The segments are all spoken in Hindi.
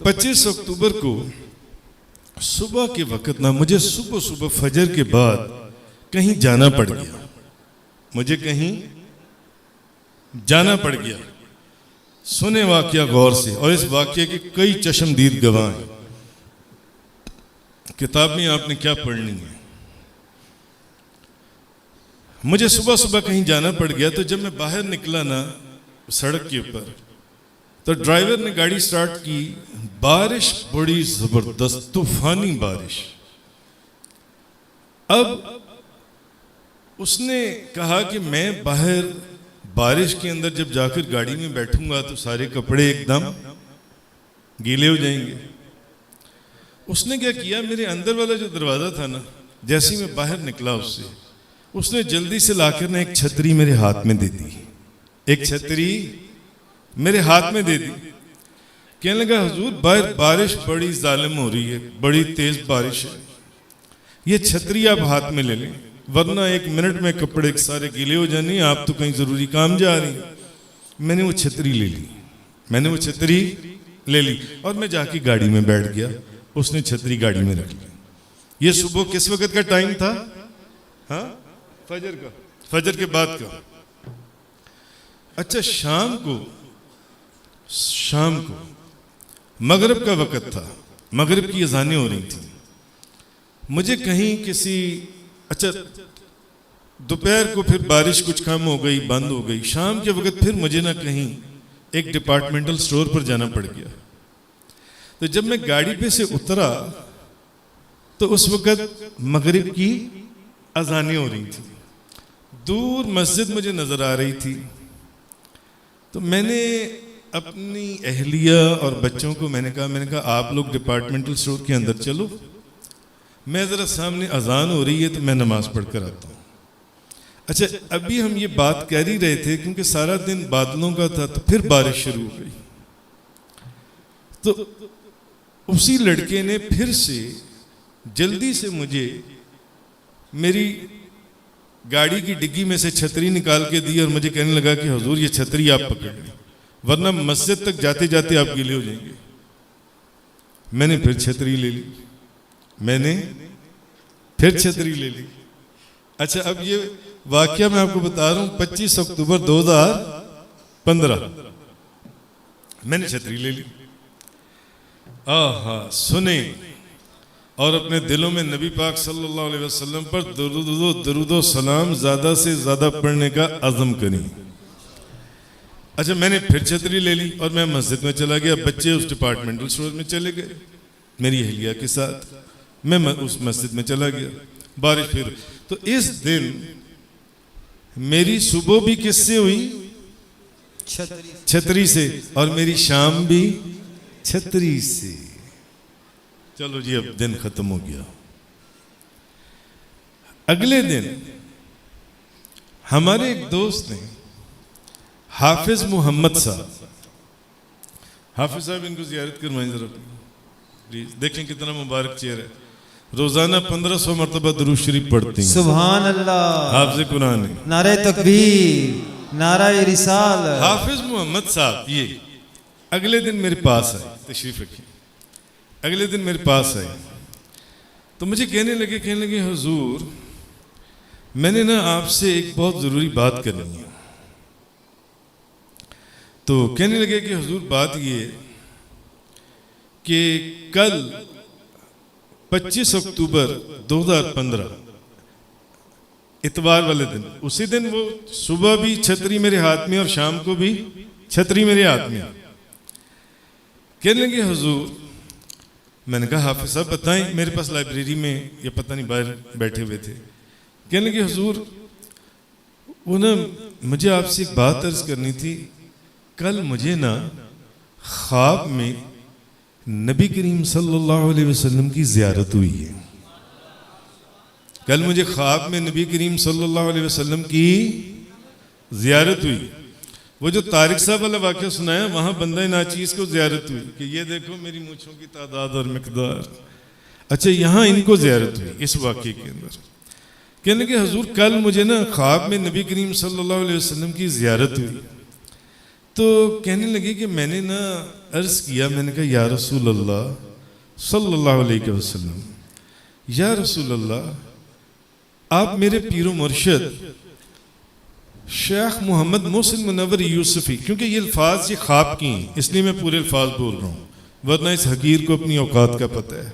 25 अक्टूबर को सुबह के वक्त ना मुझे सुबह सुबह फजर के बाद कहीं जाना पड़ गया। मुझे कहीं जाना पड़ गया। सुने वाकया गौर से, और इस वाकये के कई चश्मदीद गवाह हैं। किताब में आपने क्या पढ़नी है। मुझे सुबह सुबह कहीं जाना पड़ गया, तो जब मैं बाहर निकला ना सड़क के ऊपर, तो ड्राइवर ने गाड़ी स्टार्ट की। बारिश बड़ी जबरदस्त तूफानी बारिश। अब उसने कहा कि मैं बाहर बारिश के अंदर जब जाकर गाड़ी में बैठूंगा तो सारे कपड़े एकदम गीले हो जाएंगे। उसने क्या किया, मेरे अंदर वाला जो दरवाजा था ना, जैसे ही मैं बाहर निकला उसने जल्दी से लाकर ना एक छतरी मेरे हाथ में दे दी। एक छतरी मेरे हाथ में दे दी। कहने लगा, हुजूर बाहर बारिश बड़ी जालिम हो रही है, बड़ी तेज बारिश है, ये छतरी आप हाथ में ले लें, वरना 1 मिनट में कपड़े सारे गीले हो जाने, आप तो कहीं जरूरी काम जा रही हैं। मैंने वो छतरी ले ली। मैंने वो छतरी ले ली और मैं जाके गाड़ी में बैठ गया। उसने छतरी गाड़ी में रख ली। ये सुबह किस वक्त का टाइम था? हाँ, फजर का, फजर के बाद का। अच्छा, शाम को मगरिब का वक्त था। मगरिब की अज़ानें हो रही थी। मुझे कहीं किसी, अच्छा दोपहर को फिर बारिश कुछ कम हो गई, बंद हो गई। शाम के वक्त फिर मुझे ना कहीं एक डिपार्टमेंटल स्टोर पर जाना पड़ गया। तो जब मैं गाड़ी पे से उतरा तो उस वक्त मगरिब की अज़ानें हो रही थी। दूर मस्जिद मुझे नजर आ रही थी। तो मैंने अपनी अहलिया और बच्चों को मैंने कहा आप लोग डिपार्टमेंटल स्टोर के अंदर चलो, मैं ज़रा सामने अजान हो रही है तो मैं नमाज पढ़ कर आता हूँ। अच्छा, अभी हम ये बात कर ही रहे थे क्योंकि सारा दिन बादलों का था, तो फिर बारिश शुरू हो गई। तो उसी लड़के ने फिर से जल्दी से मुझे मेरी गाड़ी की डिग्गी में से छतरी निकाल के दी और मुझे कहने लगा कि हुजूर ये छतरी आप पकड़ लें, वरना मस्जिद तक जाते जाते आप गीले हो जाएंगे। मैंने फिर छतरी ले ली। मैंने फिर छतरी ले ली। अच्छा, अब ये वाकया मैं आपको बता रहा हूं। 25 अक्टूबर 2015 मैंने छतरी ले ली। आहा, सुने और अपने दिलों में नबी पाक सल्लल्लाहु अलैहि वसल्लम पर दरूदो सलाम ज्यादा से ज्यादा पढ़ने का अज़म करें। अच्छा, मैंने फिर छतरी ले ली और मैं मस्जिद में चला गया। बच्चे उस डिपार्टमेंटल स्टोर में चले गए मेरी अहलिया के साथ। मैं उस मस्जिद में चला गया। बारिश फिर। तो इस दिन मेरी सुबह भी किससे हुई? छतरी से। और मेरी शाम भी छतरी से। चलो जी, अब दिन खत्म हो गया। अगले दिन हमारे एक दोस्त ने, हाफिज मोहम्मद साहब, हाफिज साहब इनको जियारत करवाएं जरा प्लीज। देखें कितना मुबारक चेहरा है। रोजाना 1500 मरतबा दुरूद शरीफ पढ़ते हैं। सुभान अल्लाह। हाफिज कुरान है। नारे तकबीर, नारे रिसालत। हाफिज मोहम्मद साहब ये अगले दिन मेरे पास आए। तशरीफ रखिए। अगले दिन मेरे पास आए तो मुझे कहने लगे हुजूर मैंने ना आपसे एक बहुत जरूरी बात करनी है। तो कहने लगे कि हुजूर बात ये कि कल 25 अक्टूबर 2015 इतवार वाले दिन, उसी दिन वो सुबह भी छतरी मेरे हाथ में और शाम को भी छतरी मेरे हाथ में। कहने लगे हुजूर, मैंने कहा हाफिज साहब बताएं। मेरे पास लाइब्रेरी में या पता नहीं बाहर बैठे हुए थे। कहने लगे हुजूर वो ना मुझे आपसे एक बात अर्ज करनी थी। कल मुझे ना ख्वाब में नबी करीम सल्लल्लाहु अलैहि वसल्लम की ज़ियारत हुई है। कल मुझे ख्वाब में नबी करीम सल्लल्लाहु अलैहि वसल्लम की ज़ियारत हुई। वो जो तारिक साहब वाला वाक़या सुनाया, वहाँ बंदा नाचीज़ को ज़ियारत हुई कि ये देखो मेरी मूँछों की तादाद और मिक़दार। अच्छा, यहाँ इनको ज़ियारत हुई इस वाक़े के अंदर। कहने लगे हुजूर कल मुझे ना ख्वाब में नबी करीम सल्लल्लाहु अलैहि वसल्लम की ज़ियारत हुई। तो कहने लगे कि मैंने ना अर्ज किया, मैंने कहा या रसूल अल्लाह सल्लल्लाहु अलैहि वसल्लम, या रसूल अल्लाह, आप मेरे पीरो मुर्शिद शेख मोहम्मद मोहसिन मुनव्वर यूसुफी, क्योंकि ये अल्फाज ये ख्वाब की हैं इसलिए मैं पूरे अल्फाज बोल रहा हूँ, वरना इस हकीर को अपनी औकात का पता है।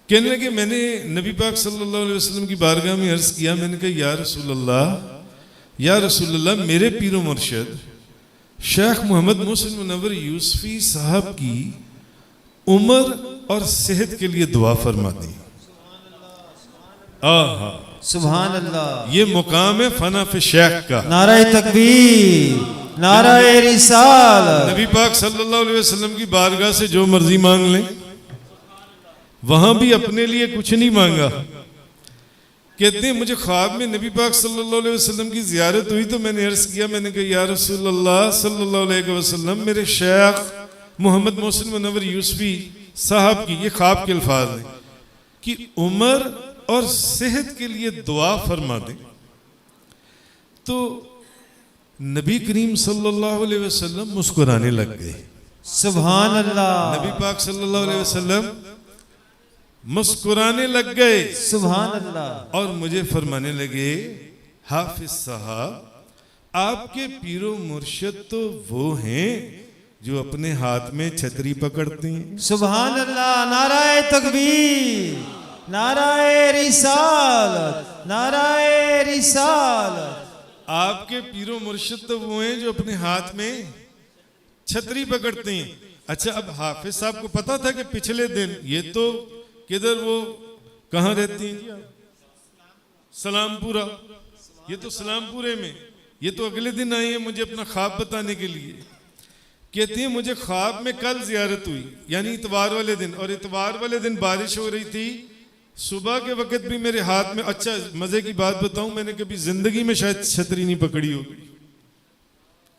कहने लगे मैंने नबी पाक सल्लल्लाहु अलैहि वसल्लम की बारगाह में अर्ज किया, मैंने कहा या रसूल अल्लाह, या रसूल अल्लाह, मेरे पीरो मुर्शिद शेख मोहम्मद मोहसिन मुनव्वर यूसुफी साहब की उम्र और सेहत के लिए दुआ फरमा दी। आहा, सुभान अल्लाह। ये मुकाम है फना फे शेख का। नाराए तकबीर, नाराए रिसालत। नबी पाक सल्लल्लाहु अलैहि वसल्लम की बारगाह से जो मर्जी मांग लें, वहां भी अपने लिए कुछ नहीं मांगा। कहते हैं मुझे ख्वाब में नबी पाक सल्लल्लाहु अलैहि वसल्लम की जियारत हुई तो मैंने अर्ज किया, मैंने कहा या रसूल अल्लाह सल्लल्लाहु अलैहि वसल्लम, मेरे शेख मोहम्मद मोहसिन मुनव्वर यूसुफी साहब की, ये ख्वाब के अल्फाज हैं, कि उम्र और सेहत के लिए दुआ फरमा दें। तो नबी करीम सल्लल्लाहु अलैहि वसल्लम मुस्कुराने लग गए। सुभान अल्लाह। नबी पाक सल्लल्लाहु अलैहि वसल्लम मुस्कुराने लग गए। सुभान अल्लाह। और मुझे फरमाने लगे, हाफिज साहब, आपके पीरो मुर्शिद तो वो हैं जो अपने हाथ में छतरी पकड़ते हैं। सुभान अल्लाह। नाराए तकबीर, नाराए रिसालत, नाराए रिसालत। आपके पीरो मुर्शिद तो वो हैं जो अपने हाथ में छतरी पकड़ते हैं। अच्छा, अब हाफिज साहब को पता था कि पिछले दिन ये तो किधर, वो कहाँ रहती हैं, सलामपुरा, ये तो सलामपुरे में, ये तो अगले दिन आई है मुझे अपना ख्वाब बताने के लिए। कहती है मुझे ख्वाब में कल जियारत हुई, यानी इतवार वाले दिन, और इतवार वाले दिन बारिश हो रही थी। सुबह के वक्त भी मेरे हाथ में, अच्छा मजे की बात बताऊं, मैंने कभी जिंदगी में शायद छतरी नहीं पकड़ी होगी,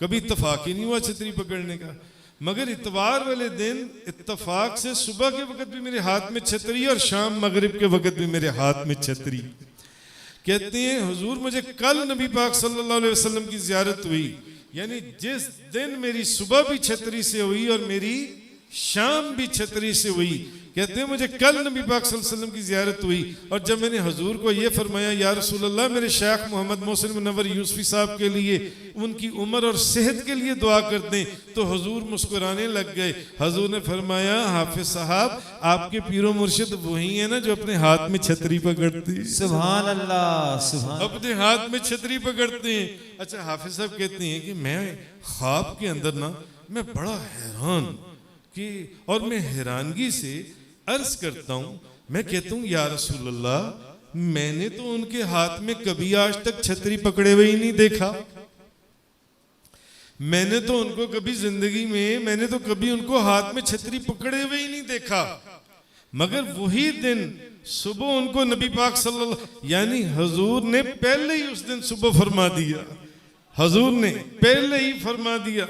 कभी इत्तफाक ही नहीं हुआ छतरी पकड़ने का, मगर इतवार वाले दिन इत्तफाक से सुबह के वक्त भी मेरे हाथ में छतरी और शाम मगरिब के वक्त भी मेरे हाथ में छतरी। कहते हैं हुजूर मुझे कल नबी पाक सल्लल्लाहु अलैहि वसल्लम की जियारत हुई, यानी जिस दिन मेरी सुबह भी छतरी से हुई और मेरी शाम भी छतरी से हुई। कहते हैं मुझे कल नबी पाक सल्लल्लाहु अलैहि वसल्लम की जियारत हुई, और जब मैंने हुजूर को ये फरमाया या रसूल अल्लाह, मेरे शेख मोहम्मद मोहसिन मुनव्वर यूसुफी साहब के लिए उनकी उम्र और सेहत के लिए दुआ कर दें, तो हुजूर मुस्कुराने लग गए। हुजूर ने फरमाया, हाफिज साहब, आपके पीरो मुर्शिद वही है ना जो अपने हाथ में छतरी पकड़ते। सुभान अल्लाह, सुभान। अपने हाथ में छतरी पकड़ते हैं। अच्छा, हाफिज साहब कहते हैं कि मैं ख्वाब के अंदर ना, मैं बड़ा हैरान कि, और मैं हैरानगी से अर्ज करता हूं, मैं कहता हूं या रसूल अल्लाह, मैंने तो उनके हाथ में कभी आज तक छतरी पकड़े हुए ही नहीं देखा। मैंने तो उनको कभी जिंदगी में, मैंने तो कभी उनको हाथ में छतरी पकड़े हुए ही नहीं देखा। मगर वही दिन सुबह उनको नबी पाक सल्लल्लाहु, यानी हुजूर ने पहले ही उस दिन सुबह फरमा दिया, हुजूर ने पहले ही फरमा दिया।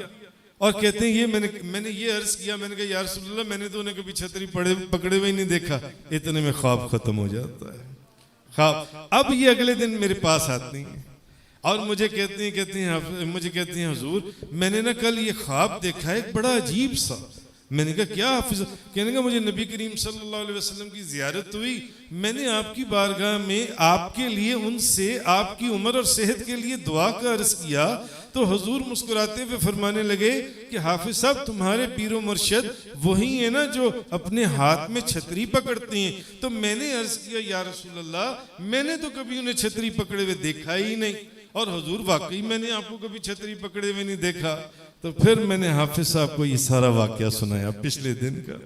और कहते हैं ये मैंने ये अर्ज किया, मैंने कहा या रसूल अल्लाह, मैंने तो उन्हें कभी छतरी पकड़े हुए ही नहीं देखा। इतने में ख्वाब खत्म हो जाता है। ख्वाब अब ये अगले दिन मेरे पास आती हैं और मुझे कहती हैं हुजूर, मैंने ना कल ये ख्वाब देखा है, एक बड़ा अजीब सा। मैंने कहा क्या हाफिज? कहने का मुझे नबी करीम सल्लल्लाहु अलैहि वसल्लम की जियारत हुई, मैंने आपकी बारगाह में आपके लिए, उनसे आपकी उम्र और सेहत के लिए दुआ का अर्ज किया, तो हुजूर मुस्कुराते हुए फरमाने लगे कि हाफिज साहब, तुम्हारे पीरो मुर्शिद वही है ना जो अपने हाथ में छतरी पकड़ते हैं। तो मैंने अर्ज किया या रसूल अल्लाह, मैंने तो कभी उन्हें छतरी पकड़े हुए देखा ही नहीं, और हुजूर वाकई मैंने आपको कभी छतरी पकड़े हुए नहीं देखा। तो फिर मैंने हाफिज साहब को ये सारा वाकया सुनाया पिछले दिन का।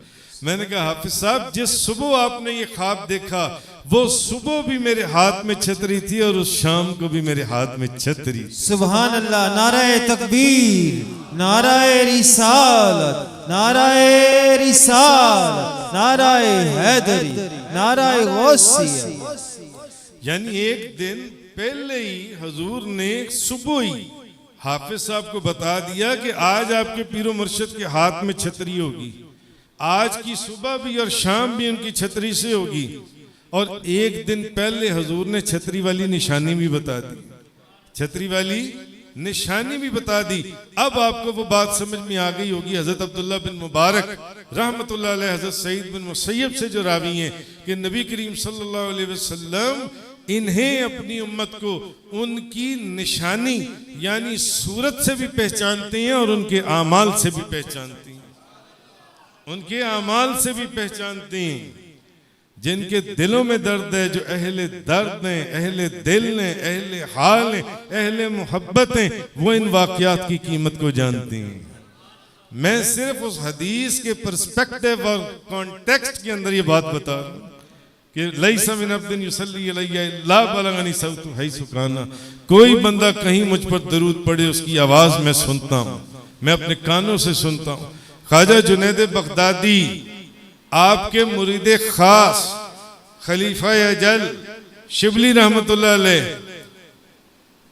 मैंने कहा हाफिज साहब, जिस सुबह आपने ये ख्वाब देखा, वो सुबह भी मेरे हाथ में छतरी थी और उस शाम को भी मेरे हाथ में छतरी। सुभान अल्लाह। नाराए तकबीर, नाराए रिसालत, नाराए रिसालत, नाराए हैदरी, नाराए गौसिया। यानी एक दिन पहले ही हुजूर ने सुबह ही हाफिज साहब को बता दिया कि आज आपके पीरो मुर्शिद के हाथ में छतरी होगी, आज की सुबह भी और शाम भी उनकी छतरी से होगी। और एक दिन पहले हुजूर ने छतरी वाली निशानी भी बता दी, छतरी वाली निशानी भी बता दी। अब आपको वो बात समझ में आ गई होगी। हजरत अब्दुल्ला बिन मुबारक रहमतुल्लाह अलैह हजरत सईद बिन मुसैयब से जो रावी हैं कि नबी करीम सल्लल्लाहु अलैहि वसल्लम इन्हें अपनी उम्मत को उनकी निशानी यानी सूरत से भी पहचानते हैं और उनके आमाल से भी पहचानते हैं, उनके आमाल से भी पहचानते हैं। जिनके दिलों में दर्द है, जो अहले दर्द हैं, अहले दिल हैं, अहले हाल हैं, अहले मोहब्बत हैं, वो इन वाक़यात की कीमत को जानते हैं। मैं सिर्फ उस हदीस के पर्सपेक्टिव और कॉन्टेक्स्ट के अंदर ये बात बता रहा हूँ कि लैसा मिन अब्दिन युसल्ली अलैया इल्ला बलगनी सौतु हैसु काना। कोई बंदा कहीं मुझ पर दरूद पढ़े उसकी आवाज़ मैं सुनता हूँ, मैं अपने कानों से सुनता हूँ। ख्वाजा जुनैद बगदादी आपके मुरीदे खास खलीफा अजल शिबली रहमतुल्लाह अलैह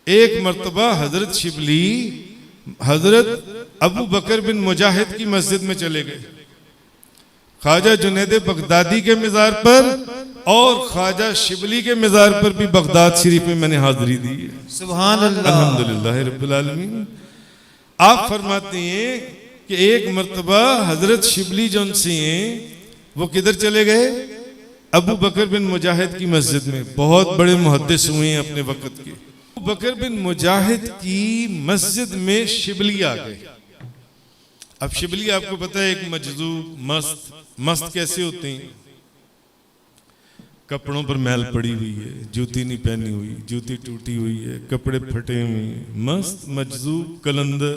एक मर्तबा हजरत शिबली हजरत अबू बकर बिन मुजाहिद की मस्जिद में चले गए, ख्वाजा जुनैद बगदादी के मज़ार पर और ख्वाजा शिबली के मज़ार पर भी बगदाद शरीफ में मैंने हाजिरी दी है। सुभान अल्लाह, अल्हम्दुलिल्लाह रब्बिल आलमीन। आप फरमाते हैं कि एक मर्तबा हजरत शिबली जो उनसे हैं वो किधर चले गए? अबू बकर बिन मुजाहिद की मस्जिद में। बहुत बड़े मुहद्दिस हुए हैं अपने वक्त के। अबू बकर बिन मुजाहिद की मस्जिद में शिबली आ गए। अब शिबली आपको पता है एक मजजूब मस्त कैसे होते हैं? कपड़ों पर मैल पड़ी हुई है, जूती नहीं पहनी हुई, जूती टूटी हुई है, कपड़े फटे हुए हैं, मस्त मजजूब कलंदर।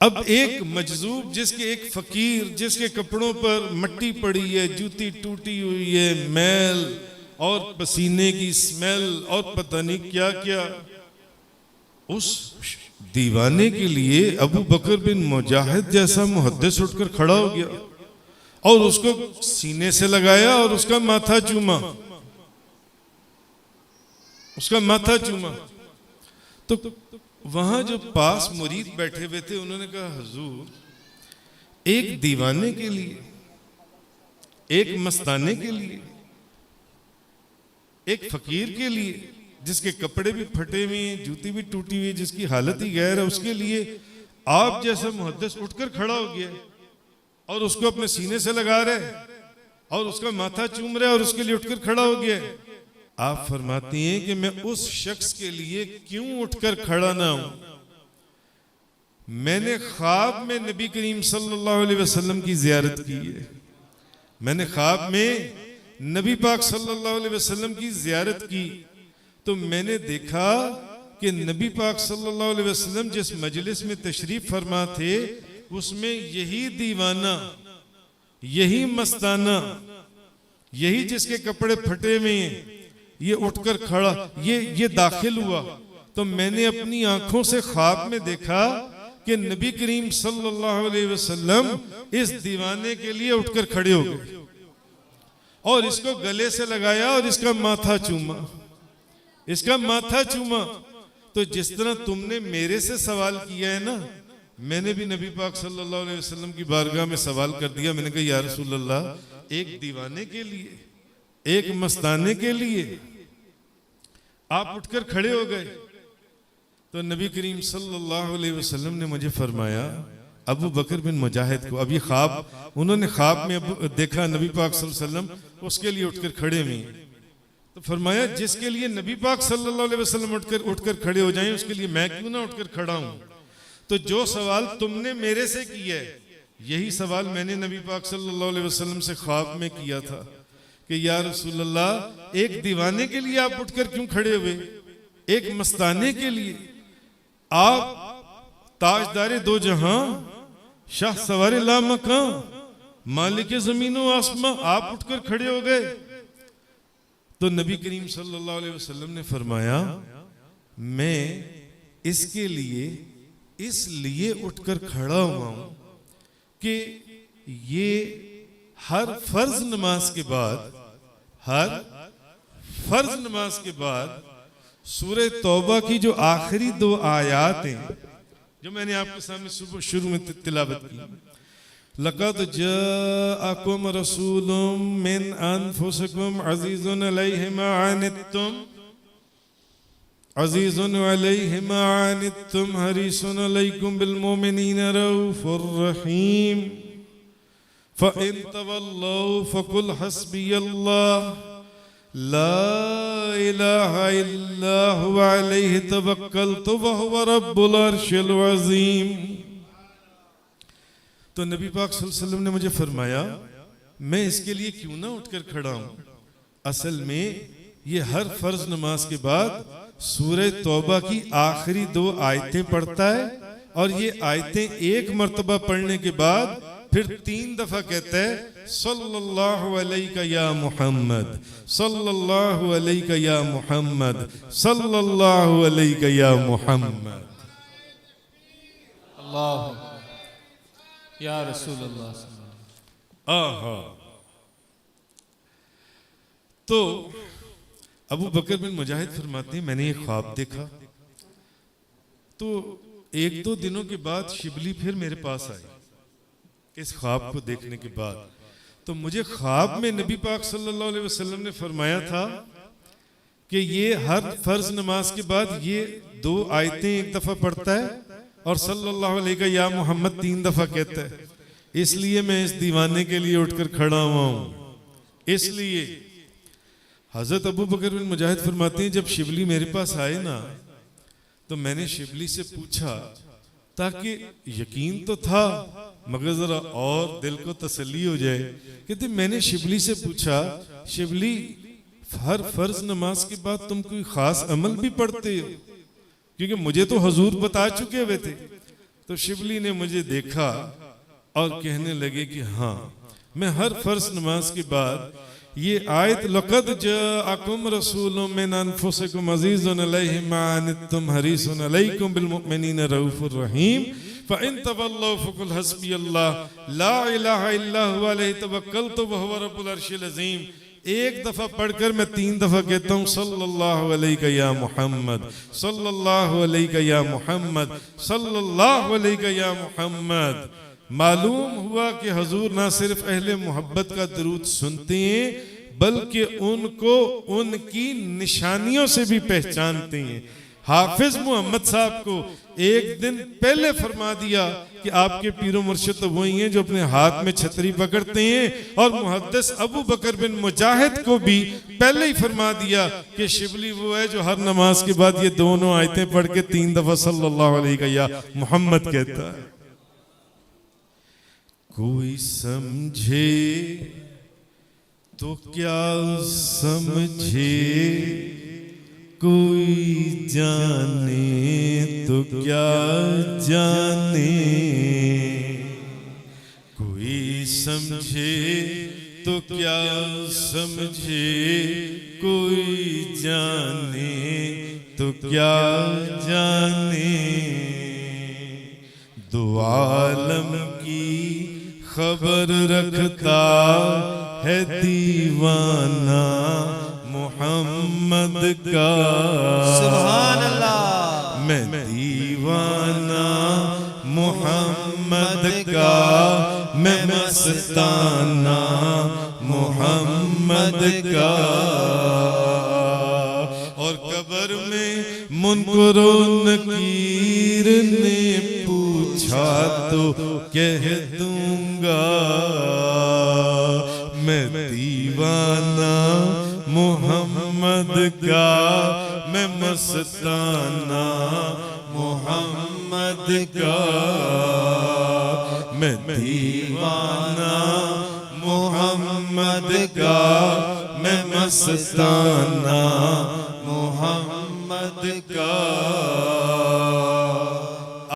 अब एक मजजूब जिसके एक फकीर जिसके कपड़ों पर मट्टी पड़ी है, जूती टूटी हुई है, मैल और पसीने की स्मेल और पता नहीं क्या क्या, उस दीवाने के लिए अबू बकर बिन मुजाहिद जैसा मुहद्दिस उठकर खड़ा हो गया और उसको सीने से लगाया और उसका माथा चूमा, उसका माथा चूमा। तो वहां जो पास मुरीद बैठे हुए थे उन्होंने कहा, हुजूर एक दीवाने के लिए, एक मस्ताने के लिए, एक फकीर के लिए जिसके कपड़े भी फटे हुए हैं, जूती भी टूटी हुई है, जिसकी हालत ही गैर है, उसके लिए आप जैसा मुहद्दिस उठकर खड़ा हो गया और उसको अपने सीने से लगा रहे और उसका माथा चूम रहे और उसके लिए उठकर खड़ा हो गया। आप फरमाती हैं कि मैं उस शख्स के लिए क्यों उठकर खड़ा ना हूं? मैंने ख्वाब में नबी करीम सल्लल्लाहु अलैहि वसल्लम की जियारत की है। मैंने ख्वाब में नबी पाक सल्लल्लाहु अलैहि वसल्लम की जियारत की तो मैंने देखा कि नबी पाक सल्लल्लाहु अलैहि वसल्लम जिस मजलिस में तशरीफ फरमा थे उसमें यही दीवाना, यही मस्ताना, यही जिसके कपड़े फटे हुए हैं, ये उठकर खड़ा, ये दाखिल हुआ। तो मैंने अपनी आंखों से ख्वाब में देखा कि नबी करीम सल्लल्लाहु अलैहि वसल्लम इस दीवाने के लिए उठकर खड़े हो गए और इसको गले से लगाया और इसका माथा चूमा, इसका माथा चूमा। तो जिस तरह तुमने मेरे से सवाल किया है ना, मैंने भी नबी पाक सल्लल्लाहु अलैहि वसल्लम की बारगाह में सवाल कर दिया। मैंने कहा, या रसूल अल्लाह, एक दीवाने के लिए, एक मस्ताने के लिए आप उठकर खड़े हो गए। तो नबी करीम सल्लल्लाहु अलैहि वसल्लम ने मुझे फरमाया, अबू बकर बिन मुजाहिद को, अब ये ख्वाब उन्होंने ख्वाब में देखा नबी पाक सल्लल्लाहु अलैहि वसल्लम उसके लिए उठकर खड़े हुए, तो फरमाया जिसके लिए नबी पाक सल्लल्लाहु अलैहि वसल्लम उठकर खड़े हो जाएं उसके लिए मैं क्यों ना उठकर खड़ा हूं? तो जो सवाल तुमने मेरे से किया है यही सवाल मैंने नबी पाक सल्लल्लाहु अलैहि वसल्लम से ख्वाब में किया था कि या रसूल अल्लाह, एक दीवाने के लिए आप उठकर क्यों खड़े हुए? एक मस्ताने के लिए आप ताजदारे दो जहां, शाह सवारे ला मकां, मालिक ज़मीनो आसमां, आप उठकर खड़े हो गए। तो नबी करीम सल्लल्लाहु अलैहि वसल्लम ने फरमाया, मैं इसके लिए इसलिए उठकर खड़ा हुआ हूं कि ये हर फर्ज नमाज के बाद, हर फर्ज नमाज के बाद सूरह तौबा की जो आखिरी दो आयात हैं जो मैंने आपके सामने सुबह शुरू में तिलावत की, लक़द जाअकुम रसूलुम मिन अनफुसिकुम अज़ीज़ुन अलैहि मा अनित्तुम अज़ीज़ुन अलैहि मा अनित्तुम हरीसुन अलैकुम बिल मोमिनीना रऊफ़ुर रहीम फ़इन तवल्लौ फ़कुल हस्बियल्लाह ला इलाहा इल्ला हुवा अलैहि तवक्कलतु व हुवा रब्बुल अर्शिल अज़ीम। तो नबी पाक सल्लल्लाहु अलैहि वसल्लम ने मुझे फरमाया मैं इसके लिए क्यों ना उठकर खड़ा हूं। असल में ये हर फर्ज नमाज के बाद सूरह तौबा की आखिरी 2 आयतें पढ़ता है और ये आयतें एक मर्तबा पढ़ने के बाद फिर 3 दफा कहता है सल्लल्लाहु अलैका या मुहम्मद, सल्लल्लाहु अलैका या मुहम्मद, सल्लल्लाहु अलैका या मुहम्मद। अल्लाह या रसूल अल्लाह। आहा। तो अबू बकर बिन मुजाहिद फरमाते हैं मैंने एक ख्वाब देखा। तो 1-2 दिनों के बाद शिबली फिर मेरे पास आई इस ख्वाब को देखने के बाद। तो मुझे ख्वाब में नबी पाक सल्लल्लाहु अलैहि वसल्लम ने फरमाया था कि ये हर फर्ज नमाज के बाद ये 2 आयतें एक दफा पढ़ता है और सल्लल्लाहु अलैहि या मोहम्मद 3 दफा कहता है। इसलिए मैं इस दीवाने के लिए उठकर खड़ा हुआ हूं। इसलिए हजरत अबू बकर बिन मुजाहिद फरमाते हैं जब शिबली मेरे पास आए ना तो मैंने शिबली से पूछा ताकि यकीन तो था मगर जरा और दिल को तसल्ली हो जाए। कहते मैंने शिबली से पूछा शिबली हर फर्ज नमाज के बाद तुम कोई खास अमल भी पढ़ते हो, क्योंकि मुझे तो हुजूर बता चुके हुए थे। तो शिबली ने मुझे देखा और कहने लगे कि हाँ मैं हर फर्ज नमाज के बाद ये आयत लक़द जाअकुम रसूलुम मिन अनफुसिकुम अज़ीज़ुन अलैहि मा अनित्तुम हरीसुन अलैकुम बिल मुमिनीना रऊफ़ुर रहीम फ़इन तवल्लौ फ़कुल हस्बियल्लाह ला इलाहा इल्ला हुवा अलैहि तवक्कलतु व हुवा रब्बुल अर्शिल अज़ीम। एक दफा पढ़कर मैं 3 दफा कहता हूँ सल्लल्लाहु अलैहि या मुहम्मद, सल्लल्लाहु अलैहि या मुहम्मद, सल्लल्लाहु अलैहि या मुहम्मद। मालूम हुआ कि हुजूर ना सिर्फ अहले मोहब्बत का दरूद सुनते हैं बल्कि उनको उनकी निशानियों से भी पहचानते हैं। हाफिज मोहम्मद साहब को एक दिन पहले फरमा दिया कि आपके पीरो मुर्शिद तो वही हैं जो अपने हाथ में छतरी पकड़ते हैं, और मुहद्दिस अबू बकर बिन मुजाहिद को भी पहले ही फरमा दिया कि शिबली वो है जो हर नमाज के बाद ये दोनों आयतें पढ़ के 3 दफा सल्लल्लाहु अलैहि या मुहम्मद कहता है। कोई समझे तो क्या समझे, कोई जाने तो क्या जाने, कोई समझे तो क्या समझे, कोई जाने तो क्या जाने। दो आलम की खबर रखता है दीवाना मोहम्मद का। सुभान अल्लाह। मैं दीवाना मोहम्मद का, मैं मस्ताना मोहम्मद का। और कब्र में मुनकरो नकीर ने पूछा तो कह दूंगा मैं दीवाना मोहम्मद का, मैं मस्ताना मोहम्मद का। मैं दीवाना मोहम्मद का, मैं मस्ताना मोहम्मद का।